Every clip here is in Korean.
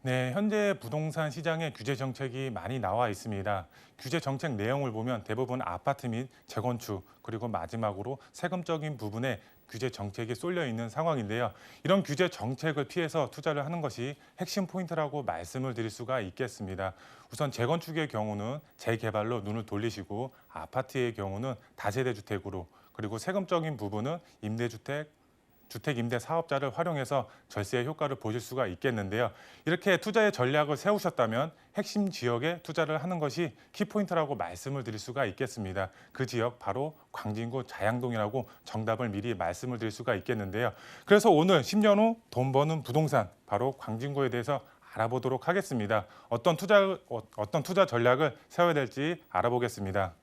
네, 현재 부동산 시장에 규제 정책이 많이 나와 있습니다. 규제 정책 내용을 보면 대부분 아파트 및 재건축, 그리고 마지막으로 세금적인 부분에 규제 정책이 쏠려 있는 상황인데요. 이런 규제 정책을 피해서 투자를 하는 것이 핵심 포인트라고 말씀을 드릴 수가 있겠습니다. 우선 재건축의 경우는 재개발로 눈을 돌리시고, 아파트의 경우는 다세대 주택으로, 그리고 세금적인 부분은 임대주택, 주택 임대 사업자를 활용해서 절세 효과를 보실 수가 있겠는데요. 이렇게 투자의 전략을 세우셨다면 핵심 지역에 투자를 하는 것이 키포인트라고 말씀을 드릴 수가 있겠습니다. 그 지역 바로 광진구 자양동이라고 정답을 미리 말씀을 드릴 수가 있겠는데요. 그래서 오늘 10년 후 돈 버는 부동산 바로 광진구에 대해서 알아보도록 하겠습니다. 어떤 투자 전략을 세워야 될지 알아보겠습니다.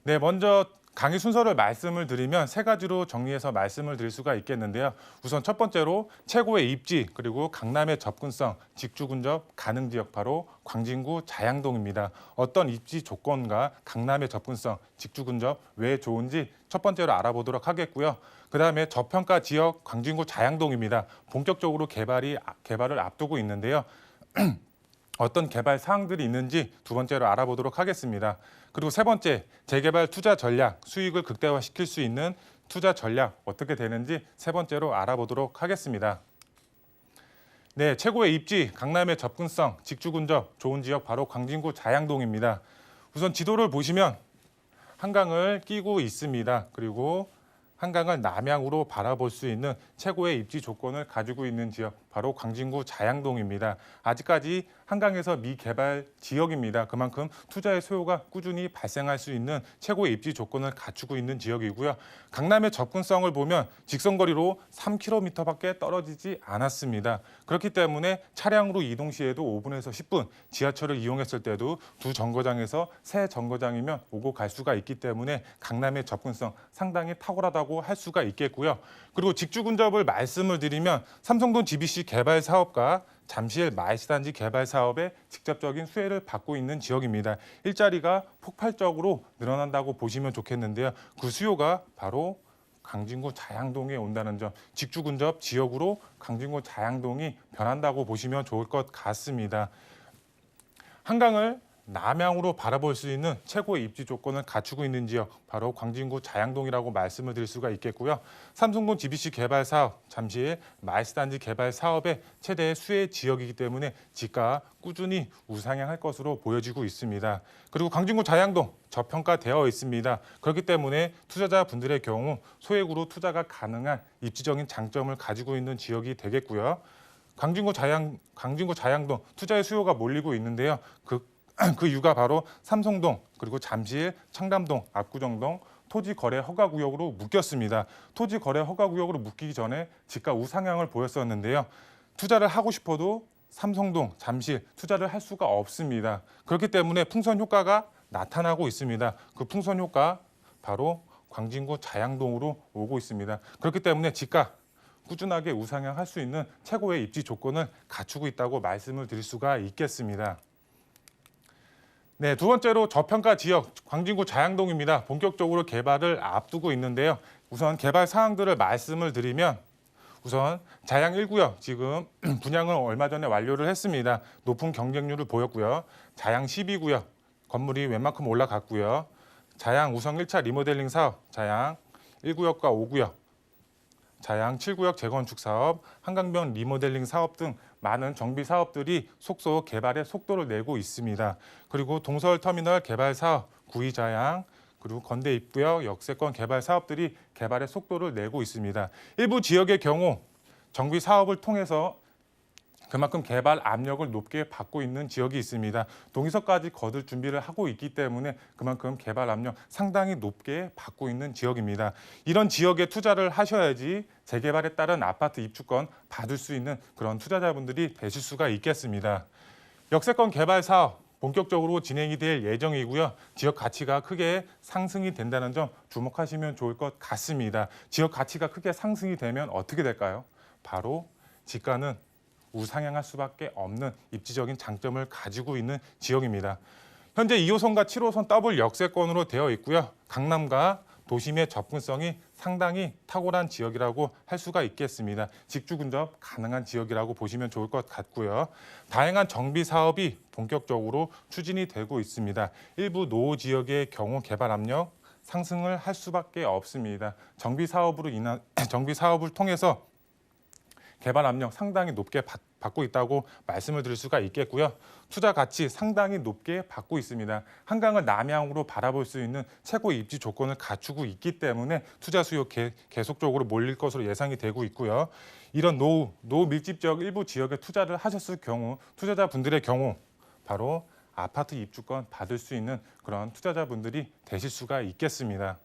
네, 먼저 강의 순서를 말씀을 드리면 세 가지로 정리해서 말씀을 드릴 수가 있겠는데요. 우선 첫 번째로 최고의 입지 그리고 강남의 접근성, 직주 근접 가능 지역 바로 광진구 자양동입니다. 어떤 입지 조건과 강남의 접근성, 직주 근접 왜 좋은지 첫 번째로 알아보도록 하겠고요. 그다음에 저평가 지역 광진구 자양동입니다. 본격적으로 개발을 앞두고 있는데요. 어떤 개발 사항들이 있는지 두 번째로 알아보도록 하겠습니다. 그리고 세 번째, 재개발 투자 전략, 수익을 극대화시킬 수 있는 투자 전략 어떻게 되는지 세 번째로 알아보도록 하겠습니다. 네, 최고의 입지, 강남의 접근성, 직주 근접, 좋은 지역 바로 광진구 자양동입니다. 우선 지도를 보시면 한강을 끼고 있습니다. 그리고 한강을 남향으로 바라볼 수 있는 최고의 입지 조건을 가지고 있는 지역 바로 광진구 자양동입니다. 아직까지 한강에서 미개발 지역입니다. 그만큼 투자의 수요가 꾸준히 발생할 수 있는 최고의 입지 조건을 갖추고 있는 지역이고요. 강남의 접근성을 보면 직선거리로 3km밖에 떨어지지 않았습니다. 그렇기 때문에 차량으로 이동 시에도 5분에서 10분, 지하철을 이용했을 때도 두 정거장에서 세 정거장이면 오고 갈 수가 있기 때문에 강남의 접근성 상당히 탁월하다고 할 수가 있겠고요. 그리고 직주 근접을 말씀을 드리면 삼성동 GBC 개발 사업과 잠실 마이스단지 개발 사업에 직접적인 수혜를 받고 있는 지역입니다. 일자리가 폭발적으로 늘어난다고 보시면 좋겠는데요. 그 수요가 바로 광진구 자양동에 온다는 점, 직주 근접 지역으로 광진구 자양동이 변한다고 보시면 좋을 것 같습니다. 한강을 남향으로 바라볼 수 있는 최고의 입지 조건을 갖추고 있는 지역 바로 광진구 자양동이라고 말씀을 드릴 수가 있겠고요. 삼성동 GBC 개발 사업, 잠실 마이스단지 개발 사업의 최대 수혜 지역이기 때문에 지가 꾸준히 우상향할 것으로 보여지고 있습니다. 그리고 광진구 자양동 저평가되어 있습니다. 그렇기 때문에 투자자분들의 경우 소액으로 투자가 가능한 입지적인 장점을 가지고 있는 지역이 되겠고요. 광진구 자양동 투자의 수요가 몰리고 있는데요. 그 이유가 바로 삼성동, 그리고 잠실, 청담동, 압구정동 토지 거래 허가 구역으로 묶였습니다. 토지 거래 허가 구역으로 묶이기 전에 지가 우상향을 보였었는데요. 투자를 하고 싶어도 삼성동, 잠실 투자를 할 수가 없습니다. 그렇기 때문에 풍선 효과가 나타나고 있습니다. 그 풍선 효과 바로 광진구 자양동으로 오고 있습니다. 그렇기 때문에 지가 꾸준하게 우상향할 수 있는 최고의 입지 조건을 갖추고 있다고 말씀을 드릴 수가 있겠습니다. 네, 두 번째로 저평가 지역 광진구 자양동입니다. 본격적으로 개발을 앞두고 있는데요. 우선 개발 사항들을 말씀을 드리면 우선 자양 1구역 지금 분양을 얼마 전에 완료를 했습니다. 높은 경쟁률을 보였고요. 자양 12구역 건물이 웬만큼 올라갔고요. 자양 우성 1차 리모델링 사업 자양 1구역과 5구역 자양 7구역 재건축 사업, 한강변 리모델링 사업 등 많은 정비 사업들이 속속 개발의 속도를 내고 있습니다. 그리고 동서울터미널 개발 사업, 구의자양, 그리고 건대 입구역 역세권 개발 사업들이 개발의 속도를 내고 있습니다. 일부 지역의 경우 정비 사업을 통해서 그만큼 개발 압력을 높게 받고 있는 지역이 있습니다. 동의서까지 거둘 준비를 하고 있기 때문에 그만큼 개발 압력 상당히 높게 받고 있는 지역입니다. 이런 지역에 투자를 하셔야지 재개발에 따른 아파트 입주권 받을 수 있는 그런 투자자분들이 되실 수가 있겠습니다. 역세권 개발 사업 본격적으로 진행이 될 예정이고요. 지역 가치가 크게 상승이 된다는 점 주목하시면 좋을 것 같습니다. 지역 가치가 크게 상승이 되면 어떻게 될까요? 바로 지가는 우상향할 수밖에 없는 입지적인 장점을 가지고 있는 지역입니다. 현재 2호선과 7호선 더블 역세권으로 되어 있고요. 강남과 도심의 접근성이 상당히 탁월한 지역이라고 할 수가 있겠습니다. 직주 근접 가능한 지역이라고 보시면 좋을 것 같고요. 다양한 정비 사업이 본격적으로 추진이 되고 있습니다. 일부 노후 지역의 경우 개발 압력 상승을 할 수밖에 없습니다. 정비 사업을 통해서 개발 압력 상당히 높게 받고 있다고 말씀을 드릴 수가 있겠고요. 투자 가치 상당히 높게 받고 있습니다. 한강을 남향으로 바라볼 수 있는 최고 입지 조건을 갖추고 있기 때문에 투자 수요 계속적으로 몰릴 것으로 예상이 되고 있고요. 이런 노후 밀집 지역 일부 지역에 투자를 하셨을 경우 투자자분들의 경우 바로 아파트 입주권 받을 수 있는 그런 투자자분들이 되실 수가 있겠습니다.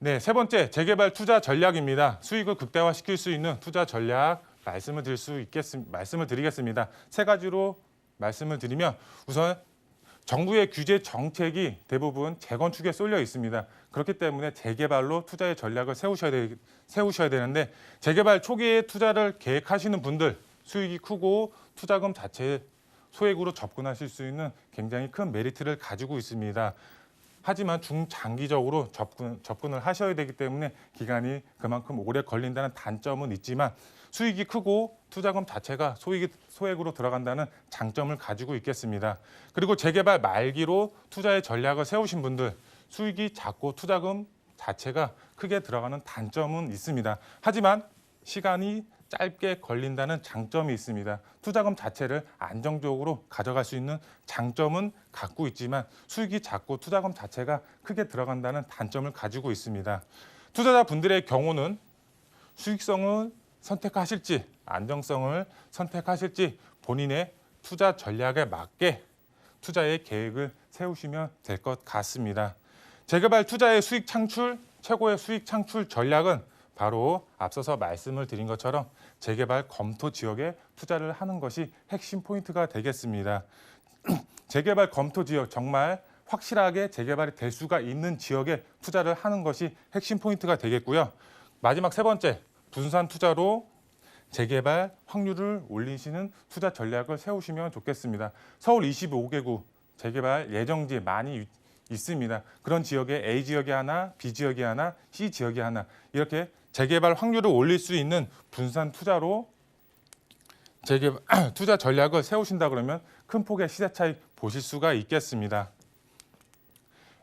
네, 세 번째 재개발 투자 전략입니다. 수익을 극대화시킬 수 있는 투자 전략 말씀을 드리겠습니다. 세 가지로 말씀을 드리면 우선 정부의 규제 정책이 대부분 재건축에 쏠려 있습니다. 그렇기 때문에 재개발로 투자의 전략을 세우셔야 되는데 재개발 초기에 투자를 계획하시는 분들 수익이 크고 투자금 자체 소액으로 접근하실 수 있는 굉장히 큰 메리트를 가지고 있습니다. 하지만 중장기적으로 접근을 하셔야 되기 때문에 기간이 그만큼 오래 걸린다는 단점은 있지만 수익이 크고 투자금 자체가 소액으로 들어간다는 장점을 가지고 있겠습니다. 그리고 재개발 말기로 투자의 전략을 세우신 분들 수익이 작고 투자금 자체가 크게 들어가는 단점은 있습니다. 하지만 시간이 짧게 걸린다는 장점이 있습니다. 투자금 자체를 안정적으로 가져갈 수 있는 장점은 갖고 있지만 수익이 작고 투자금 자체가 크게 들어간다는 단점을 가지고 있습니다. 투자자분들의 경우는 수익성을 선택하실지 안정성을 선택하실지 본인의 투자 전략에 맞게 투자의 계획을 세우시면 될 것 같습니다. 재개발 투자의 수익 창출, 최고의 수익 창출 전략은 바로 앞서서 말씀을 드린 것처럼 재개발 검토 지역에 투자를 하는 것이 핵심 포인트가 되겠습니다. 재개발 검토 지역 정말 확실하게 재개발이 될 수가 있는 지역에 투자를 하는 것이 핵심 포인트가 되겠고요. 마지막 세 번째, 분산 투자로 재개발 확률을 올리시는 투자 전략을 세우시면 좋겠습니다. 서울 25개구 재개발 예정지 많이 있습니다. 그런 지역에 A 지역이 하나, B 지역이 하나, C 지역이 하나 이렇게 재개발 확률을 올릴 수 있는 분산 투자로 투자 전략을 세우신다 그러면 큰 폭의 시세 차익 보실 수가 있겠습니다.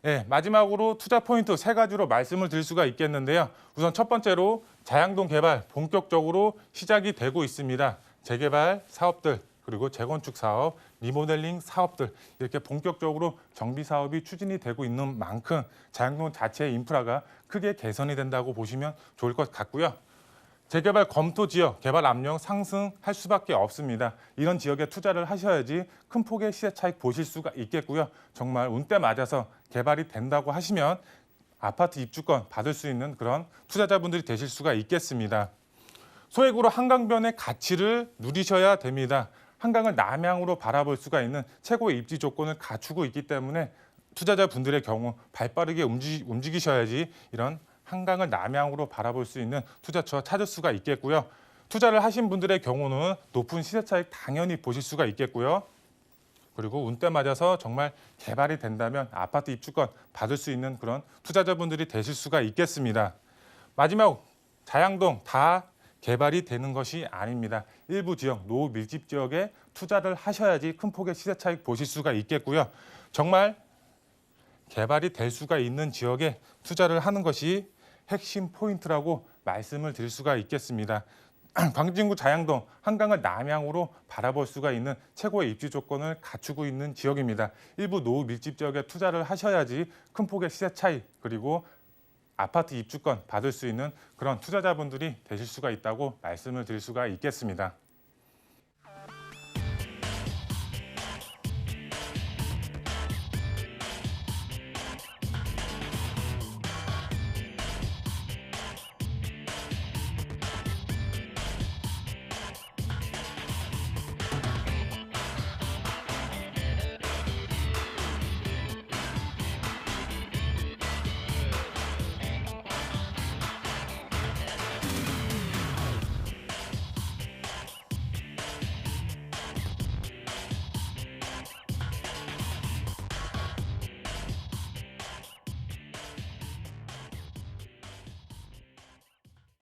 네, 마지막으로 투자 포인트 세 가지로 말씀을 드릴 수가 있겠는데요. 우선 첫 번째로 자양동 개발 본격적으로 시작이 되고 있습니다. 재개발 사업들 그리고 재건축 사업, 리모델링 사업들 이렇게 본격적으로 정비 사업이 추진이 되고 있는 만큼 자양동 자체의 인프라가 크게 개선이 된다고 보시면 좋을 것 같고요. 재개발 검토 지역 개발 압력 상승할 수밖에 없습니다. 이런 지역에 투자를 하셔야지 큰 폭의 시세 차익 보실 수가 있겠고요. 정말 운때 맞아서 개발이 된다고 하시면 아파트 입주권 받을 수 있는 그런 투자자분들이 되실 수가 있겠습니다. 소액으로 한강변의 가치를 누리셔야 됩니다. 한강을 남향으로 바라볼 수가 있는 최고의 입지 조건을 갖추고 있기 때문에 투자자분들의 경우 발빠르게 움직이셔야지 이런 한강을 남향으로 바라볼 수 있는 투자처 찾을 수가 있겠고요. 투자를 하신 분들의 경우는 높은 시세 차익 당연히 보실 수가 있겠고요. 그리고 운때 맞아서 정말 개발이 된다면 아파트 입주권 받을 수 있는 그런 투자자분들이 되실 수가 있겠습니다. 마지막 자양동 다 개발이 되는 것이 아닙니다. 일부 지역, 노후 밀집 지역에 투자를 하셔야지 큰 폭의 시세 차익 보실 수가 있겠고요. 정말 개발이 될 수가 있는 지역에 투자를 하는 것이 핵심 포인트라고 말씀을 드릴 수가 있겠습니다. 광진구 자양동 한강을 남향으로 바라볼 수가 있는 최고의 입지 조건을 갖추고 있는 지역입니다. 일부 노후 밀집 지역에 투자를 하셔야지 큰 폭의 시세 차익 그리고 아파트 입주권 받을 수 있는 그런 투자자분들이 되실 수가 있다고 말씀을 드릴 수가 있겠습니다.